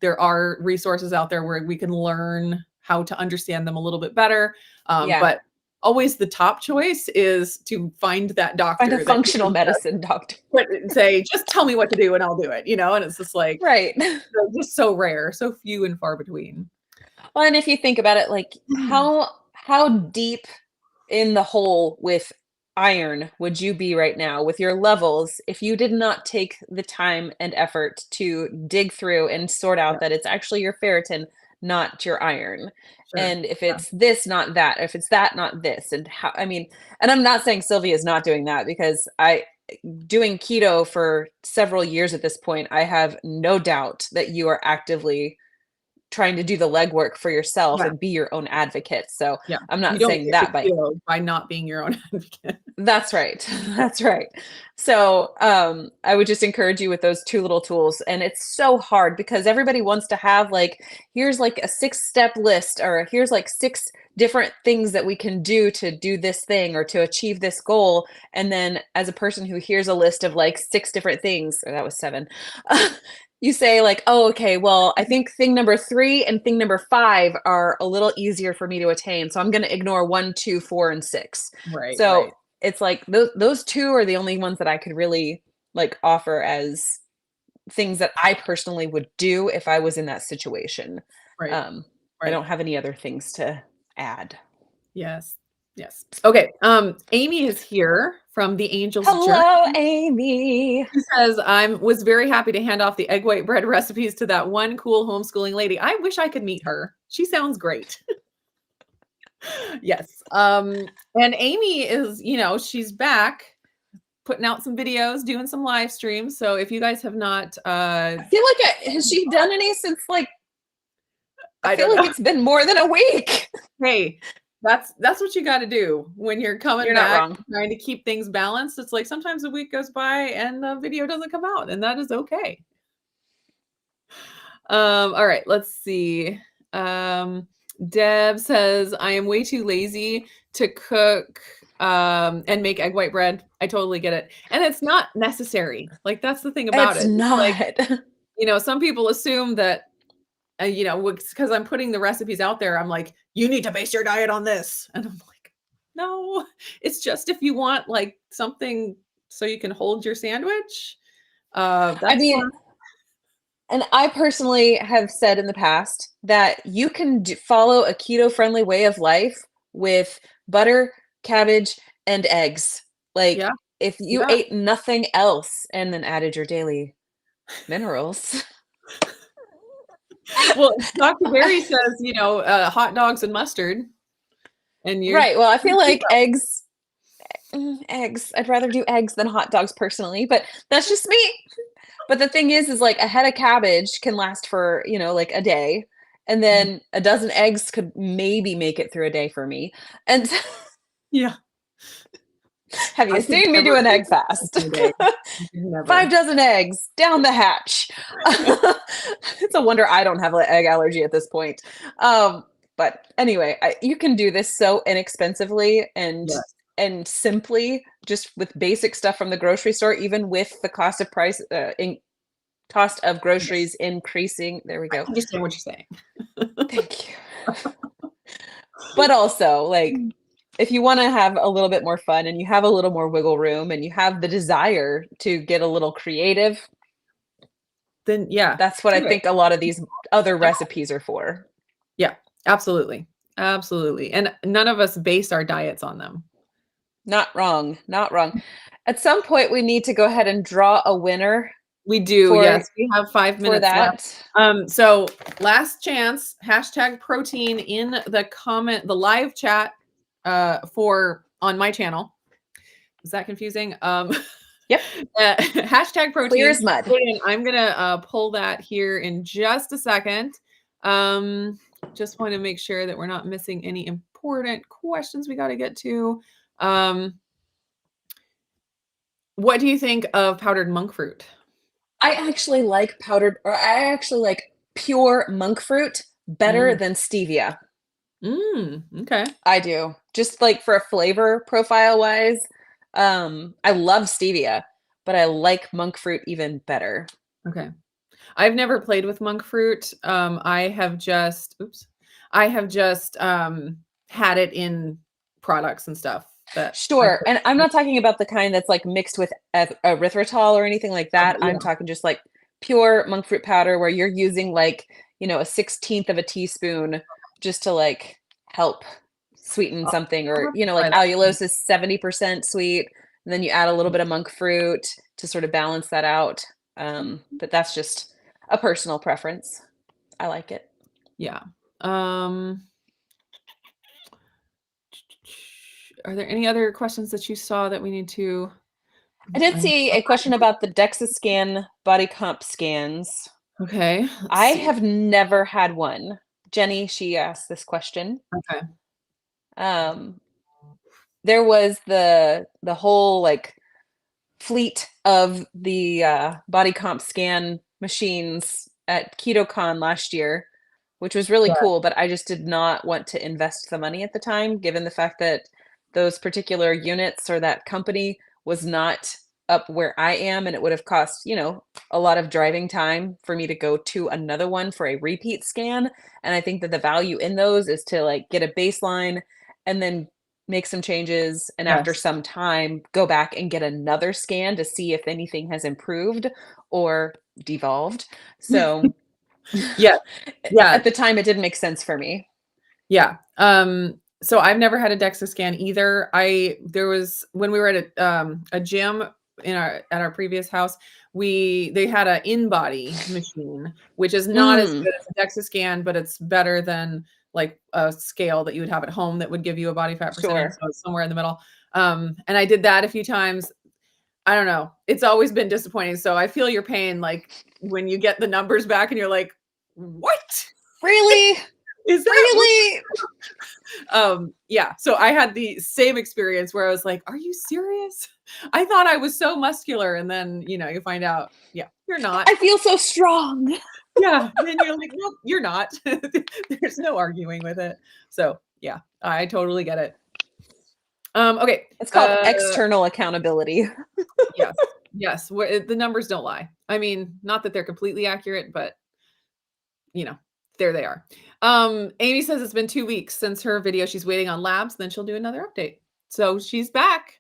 there are resources out there where we can learn how to understand them a little bit better. Yeah. But always the top choice is to find that Find a doctor that you functional can medicine doctor. put and say, "Just tell me what to do and I'll do it," and it's just like, Right. they're just so rare, so few and far between. Well, and if you think about it, like how deep in the hole with iron would you be right now with your levels if you did not take the time and effort to dig through and sort Yeah, out that it's actually your ferritin, not your iron? sure. And if Yeah, it's this, not that, if it's that, not this, and how, I mean, and I'm not saying Sylvia is not doing that, because doing keto for several years at this point, I have no doubt that you are actively trying to do the legwork for yourself yeah. and be your own advocate. So Yeah. I'm You not don't saying get to that by heal by not being your own advocate. that's right. That's right. So, I would just encourage you with those two little tools. And it's so hard because everybody wants to have like, here's like a 6-step list, or here's like 6 different things that we can do to do this thing or to achieve this goal. And then as a person who hears a list of like 6 different things, or that was 7, you say like, oh, okay, well, I think thing number 3 and thing number 5 are a little easier for me to attain. So I'm going to ignore 1, 2, 4, and 6. Right, So right, it's like those 2 are the only ones that I could really like offer as things that I personally would do if I was in that situation. right, Um, I right. don't have any other things to add. Yes. Yes. Okay, Amy is here from the Angel's Journey. Hello, Amy. She says, "Was very happy to hand off the egg white bread recipes to that one cool homeschooling lady. I wish I could meet her. She sounds great." Yes. And Amy is, she's back putting out some videos, doing some live streams. So if you guys have not I feel like has she done any since like I I feel don't like know. it's been more than a week. Hey, that's what you got to do when you're coming You're not back wrong. trying to keep things balanced. It's like sometimes a week goes by and the video doesn't come out, and that is okay. All right, let's see. Deb says, "I am way too lazy to cook and make egg white bread." I totally get it. And it's not necessary. Like that's the thing about It's it. It's like, not. some people assume that because I'm putting the recipes out there, I'm like, "You need to base your diet on this." And I'm like, "No, it's just if you want like something so you can hold your sandwich, I that's mean, fine." and I personally have said in the past that you can follow a keto-friendly way of life with butter, cabbage, and eggs. Like, Yeah, if you yeah. ate nothing else and then added your daily minerals. Well, Dr. Berry says, hot dogs and mustard, and Right, well, I feel you're like eggs, I'd rather do eggs than hot dogs personally, but that's just me. But the thing is like a head of cabbage can last for, like a day, and Mhm. then a dozen eggs could maybe make it through a day for me. And Yeah, have I you could seen me do never an make egg it fast? in a day. I could 5 never. dozen eggs down the hatch. It's a wonder I don't have an egg allergy at this point. Um, but anyway, you can do this so inexpensively Yes. and simply just with basic stuff from the grocery store, even with the cost of Yes. groceries increasing. There we I go. understand what you're saying. Thank you. But also, like, if you want to have a little bit more fun and you have a little more wiggle room and you have the desire to get a little creative, Then yeah, that's what I do it. think a lot of these other recipes are for. Yeah, absolutely. Absolutely. And none of us base our diets on them. Not wrong. Not wrong. At some point, we need to go ahead and draw a winner We do, for yes. We have 5 for minutes left. that. So last chance, hashtag protein in the live chat for on my channel. Is that confusing? Yep. Hashtag protein. Clear as mud. And I'm gonna pull that here in just a second. Just want to make sure that we're not missing any important questions we got to get to. What do you think of powdered monk fruit? I actually like pure monk fruit better than stevia. Okay. I do. Just like for a flavor profile wise. I love stevia, but I like monk fruit even better. Okay. I've never played with monk fruit. I have just had it in products and stuff that Sure. And I'm not talking about the kind that's like mixed with erythritol or anything like that. Yeah. I'm talking just like pure monk fruit powder where you're using like, a 1/16 of a teaspoon just to like help sweeten something, or, like allulose is 70% sweet. And then you add a little bit of monk fruit to sort of balance that out. But that's just a personal preference. I like it. Yeah. Are there any other questions that you saw that we need to? I did see a question about the DEXA scan body comp scans. Okay. I have never had one. Jenny, she asked this question. Okay. There was the whole like fleet of the body comp scan machines at KetoCon last year, which was really cool, but I just did not want to invest the money at the time, given the fact that those particular units or that company was not up where I am, and it would have cost, a lot of driving time for me to go to another one for a repeat scan. And I think that the value in those is to like get a baseline and then make some changes, and after Yes. some time go back and get another scan to see if anything has improved or devolved. So Yeah. Yeah. at the time it didn't make sense for me. Yeah. So I've never had a DEXA scan either. There was when we were at a gym at our previous house, they had an in-body machine, which is not as good as a DEXA scan, but it's better than like a scale that you would have at home that would give you a body fat percentage. Sure. So it's somewhere in the middle. And I did that a few times. I don't know. It's always been disappointing. So I feel your pain, like when you get the numbers back and you're like, what? Really? Is that really? Yeah. So I had the same experience where I was like, are you serious? I thought I was so muscular. And then, you find out, yeah, you're not. I feel so strong. Yeah. Then you're like, nope, you're not. There's no arguing with it. So yeah, I totally get it. Okay. It's called external accountability. Yes. Yes. The numbers don't lie. I mean, not that they're completely accurate, but there they are. Amy says it's been 2 weeks since her video. She's waiting on labs, then she'll do another update. So she's back.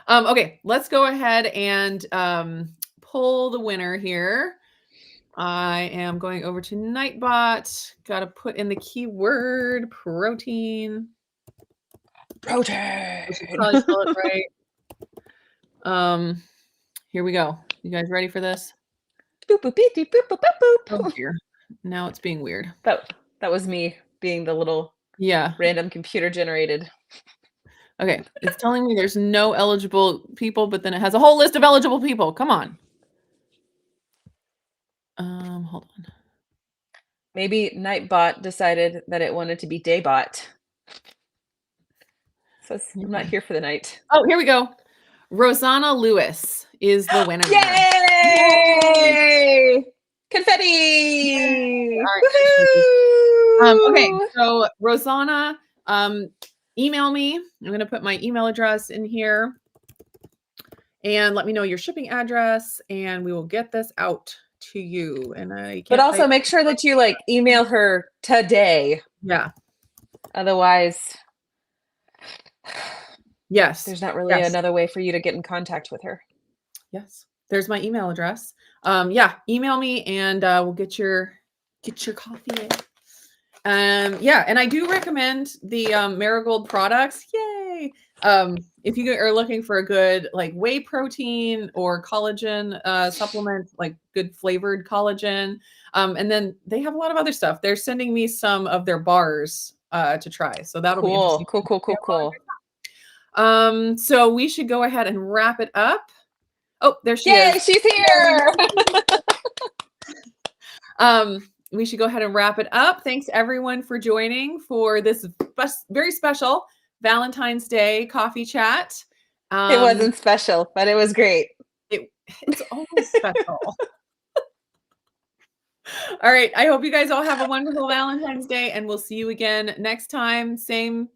Okay, let's go ahead and pull the winner here. I am going over to Nightbot. Got to put in the keyword protein. Protein. I should probably spell it right. Here we go. You guys ready for this? Boop, boop, beep, beep, boop, boop, boop, boop. Oh dear. Now it's being weird. That was me being the little random computer generated. Okay, it's telling me there's no eligible people, but then it has a whole list of eligible people. Come on. Hold on. Maybe Nightbot decided that it wanted to be Daybot. So I'm not here for the night. Oh, here we go. Rosanna Lewis is the winner. Yay! Confetti! Yay! Okay, so Rosanna, email me. I'm going to put my email address in here and let me know your shipping address, and we will get this out to you. And but also make sure that you like email her today. Yeah. Otherwise, yes, there's not really another way for you to get in contact with her. Yes, there's my email address. Yeah, email me and we'll get your coffee Yeah, and I do recommend the Marigold products. Yay! If you are looking for a good like whey protein or collagen supplement, like good flavored collagen, and then they have a lot of other stuff. They're sending me some of their bars to try, so that'll be Cool, interesting. cool, cool, cool, cool. So we should go ahead and wrap it up. Oh, there she Yay, is. she's here. We should go ahead and wrap it up. Thanks everyone for joining for this very special Valentine's Day coffee chat. It wasn't special, but it was great. It's always special. All right. I hope you guys all have a wonderful Valentine's Day, and we'll see you again next time. Same